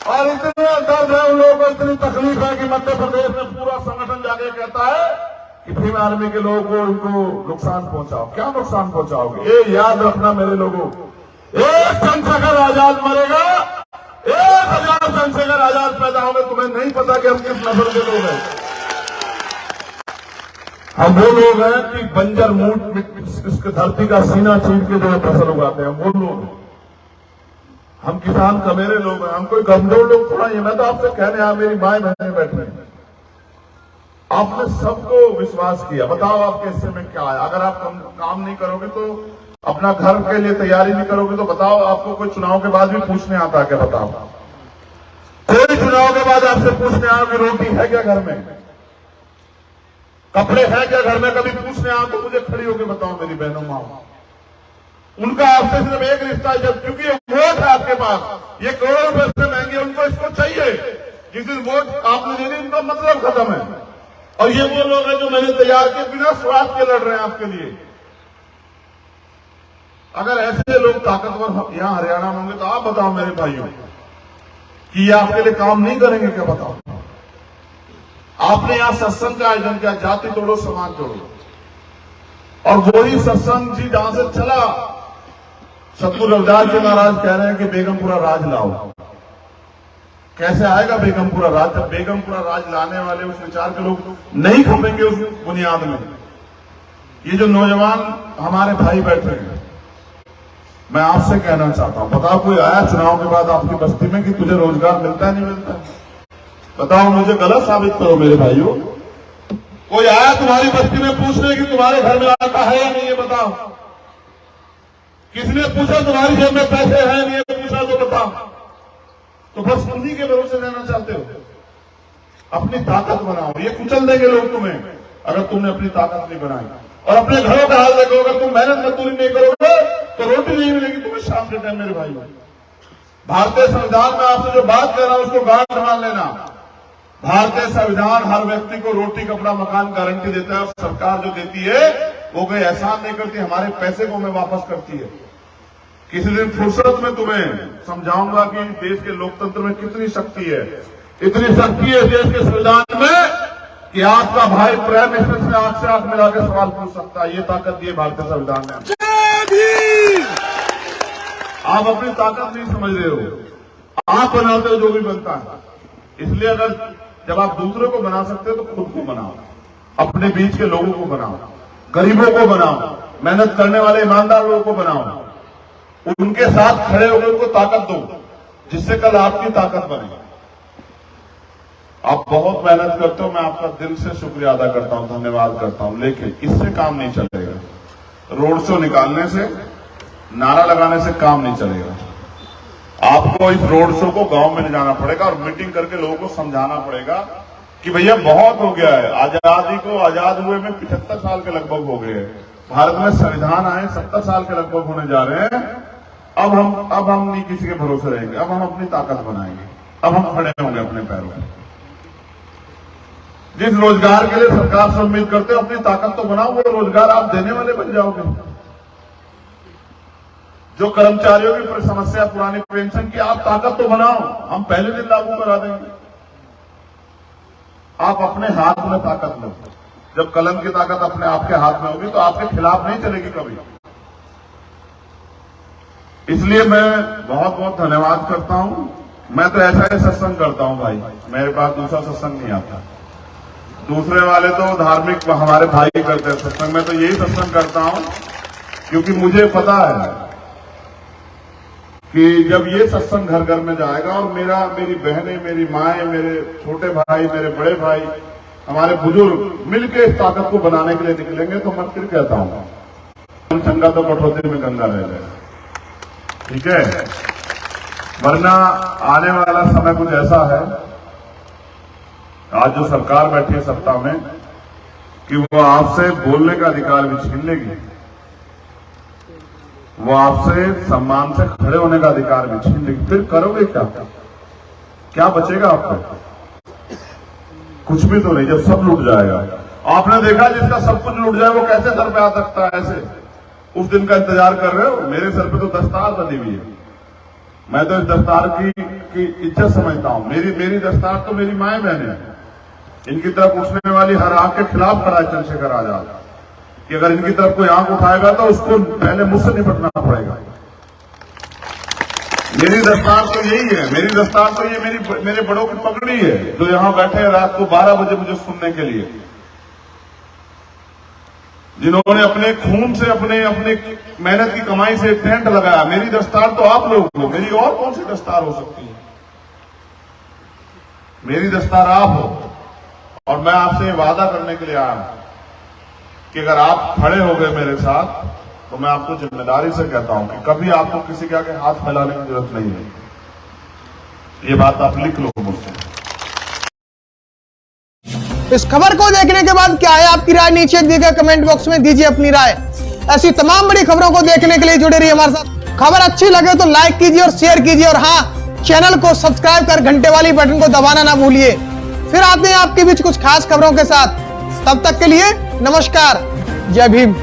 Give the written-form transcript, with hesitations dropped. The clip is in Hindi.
और इतने दर्द है उन लोगों को, इतनी तकलीफ है कि मध्य प्रदेश में पूरा संगठन जाके कहता है कि भीम आर्मी के लोगों को उनको नुकसान पहुंचाओ। क्या नुकसान पहुंचाओगे? ये याद रखना मेरे लोगों, एक चंद्रशेखर आजाद मरेगा, 1000 चंद्रशेखर आजाद पैदा होंगे। तुम्हें नहीं पता कि हम किस नस्ल के लोग हैं। हम वो लोग हैं कि बंजर मूठ इसके धरती का सीना चीर के जो फसल उगाते हैं, वो लोग हैं। हम किसान कमेरे लोग हैं, हम कोई कमजोर लोग थोड़ा ही। मैं तो आपसे कहने आया, मेरी माए बहने बैठी हैं, आपने सबको विश्वास किया। बताओ आपके हिस्से में क्या है? अगर आप काम नहीं करोगे तो, अपना घर के लिए तैयारी नहीं करोगे तो बताओ, आपको कोई चुनाव के बाद भी पूछने आता है क्या? बताओ, कोई चुनाव के बाद आपसे पूछने आओ कि रोटी है क्या घर में, कपड़े हैं क्या घर में? कभी पूछने आओ तो मुझे खड़ी होकर बताओ मेरी बहनों माओ। उनका आपसे सिर्फ एक रिश्ता है, जब क्योंकि वोट है आपके पास, ये करोड़ों रुपए से महंगे, उनको इसको चाहिए। जिस दिन वोट आपने दे दी, उनका मतलब खत्म है। और ये वो लोग हैं जो मैंने तैयार किए, बिना स्वार्थ के लड़ रहे हैं आपके लिए। अगर ऐसे लोग ताकतवर यहां हरियाणा में होंगे तो आप बताओ मेरे भाइयों कि ये आपके लिए काम नहीं करेंगे क्या? बताओ। आपने यहां सत्संग का आयोजन किया, जाति तोड़ो समाज जोड़ो, और वही सत्संग जी जहां से चला, सतगुरु रविदास जी महाराज कह रहे हैं कि बेगमपुरा राज लाओ। कैसे आएगा बेगमपुरा राज? जब बेगमपुरा राज लाने वाले उस विचार के लोग नहीं खपेंगे उस बुनियाद में। ये जो नौजवान हमारे भाई बैठे हैं, मैं आपसे कहना चाहता हूं, बताओ कोई आया चुनाव के बाद आपकी बस्ती में कि तुझे रोजगार मिलता है नहीं मिलता? बताओ, मुझे गलत साबित करो मेरे भाइयों। कोई आया तुम्हारी बस्ती में पूछने कि तुम्हारे घर में आता है या नहीं? ये बताओ। किसने पूछा तुम्हारी जेब में पैसे हैं नहीं? ये पूछा तो बताओ। तो बस उन्हीं के भरोसे रहना चाहते हो? अपनी ताकत बनाओ। ये कुचल देंगे लोग तुम्हें अगर तुमने अपनी ताकत नहीं बनाई। और अपने घरों का हाल देखो, अगर तुम मेहनत मजदूरी नहीं करोगे तो रोटी नहीं मिलेगी तुम्हें शाम के टाइम। मेरे भाई, भारतीय संविधान में आपसे जो बात कर रहा हूं उसको गांठ मान लेना। भारतीय संविधान हर व्यक्ति को रोटी, कपड़ा, मकान गारंटी देता है। और सरकार जो देती है वो कोई एहसान नहीं करती, हमारे पैसे को हमें वापस करती है। किसी दिन फुर्सत में तुम्हें समझाऊंगा कि देश के लोकतंत्र में कितनी शक्ति है। इतनी शक्ति है देश के संविधान में कि आपका भाई प्राइम मिनिस्टर से आंख मिला के सवाल पूछ सकता है। ये ताकत दी है भारतीय संविधान ने। आप अपनी ताकत नहीं समझ रहे हो, आप बनाते हो जो भी बनता है। इसलिए अगर जब आप दूसरों को बना सकते हो तो खुद को बनाओ, अपने बीच के लोगों को बनाओ, गरीबों को बनाओ, मेहनत करने वाले ईमानदार लोगों को बनाओ, उनके साथ खड़े होकर उनको ताकत दो, जिससे कल आपकी ताकत बने। आप बहुत मेहनत करते हो, मैं आपका दिल से शुक्रिया अदा करता हूं, धन्यवाद करता हूं। लेकिन इससे काम नहीं चलेगा। रोड शो निकालने से, नारा लगाने से काम नहीं चलेगा। आपको इस रोड शो को गांव में ले जाना पड़ेगा और मीटिंग करके लोगों को समझाना पड़ेगा कि भैया बहुत हो गया है। आजादी को आजाद हुए में 75 साल के लगभग हो गए हैं। भारत में संविधान आए 70 साल के लगभग होने जा रहे हैं। अब हम नहीं किसी के भरोसे रहेंगे। अब हम अपनी ताकत बनाएंगे। अब हम खड़े होंगे अपने पैरों पर। जिस रोजगार के लिए सरकार से उम्मीद करते हो, अपनी ताकत तो बनाओ। वो रोजगार आप देने वाले बन जाओगे। जो कर्मचारियों की समस्या पुरानी पेंशन की, आप ताकत तो बनाओ, हम पहले दिन लागू करा देंगे। आप अपने हाथ में ताकत लो। जब कलम की ताकत अपने आपके हाथ में होगी तो आपके खिलाफ नहीं चलेगी कभी। इसलिए मैं बहुत बहुत धन्यवाद करता हूं। मैं तो ऐसा ही सत्संग करता हूं भाई, मेरे पास दूसरा सत्संग नहीं आता। दूसरे वाले तो धार्मिक हमारे भाई करते हैं सत्संग, मैं तो यही सत्संग करता हूं क्योंकि मुझे पता है कि जब ये सत्संग घर घर में जाएगा और मेरी बहनें, मेरी माएं, मेरे छोटे भाई, मेरे बड़े भाई, हमारे बुजुर्ग मिलकर इस ताकत को बनाने के लिए निकलेंगे तो मैं फिर कहता हूं, चंगा तो कठौती में गंगा रह जाए। ठीक है, वरना आने वाला समय कुछ ऐसा है, आज जो सरकार बैठी है सत्ता में, कि वो आपसे बोलने का अधिकार भी छीन लेगी। वो आपसे सम्मान से खड़े होने का अधिकार भी छीन लेगी। फिर करोगे क्या? क्या बचेगा आपको? कुछ भी तो नहीं, जब सब लूट जाएगा। आपने देखा जिसका सब कुछ लूट जाए वो कैसे सर पे आ सकता है? ऐसे उस दिन का इंतजार कर रहे हो? मेरे सर पे तो दस्तार बंधी हुई है। मैं तो इस दस्तार की इज्जत समझता हूं। मेरी दस्तार तो मेरी माए बहने हैं। इनकी तरफ उठने वाली हर आंख के खिलाफ खड़ा है चंद्रशेखर आजाद कि अगर इनकी तरफ कोई आंख उठाएगा तो उसको पहले मुझसे निपटना पड़ेगा। मेरी दस्तार तो यही है। मेरी दस्तार तो ये मेरे बड़ों की पगड़ी है जो यहां बैठे हैं रात को 12 बजे मुझे सुनने के लिए, जिन्होंने अपने खून से अपने मेहनत की कमाई से टेंट लगाया। मेरी दस्तार तो आप लोग हो, मेरी और कौन सी दस्तार हो सकती है? मेरी दस्तार आप हो। और मैं आपसे वादा करने के लिए आया हूं कि अगर आप खड़े हो गए मेरे साथ तो मैं आपको जिम्मेदारी से कहता हूं कि कभी आपको किसी के आगे हाथ फैलाने की जरूरत नहीं है। ये बात आप लिख लो मुझसे। इस खबर को देखने के बाद क्या है आपकी राय? नीचे दिए गए कमेंट बॉक्स में दीजिए अपनी राय। ऐसी तमाम बड़ी खबरों को देखने के लिए जुड़े रहिए हमारे साथ। खबर अच्छी लगे तो लाइक कीजिए और शेयर कीजिए, और हाँ, चैनल को सब्सक्राइब कर घंटे वाली बटन को दबाना ना भूलिए। फिर आते हैं आपके बीच कुछ खास खबरों के साथ। तब तक के लिए नमस्कार, जय भीम।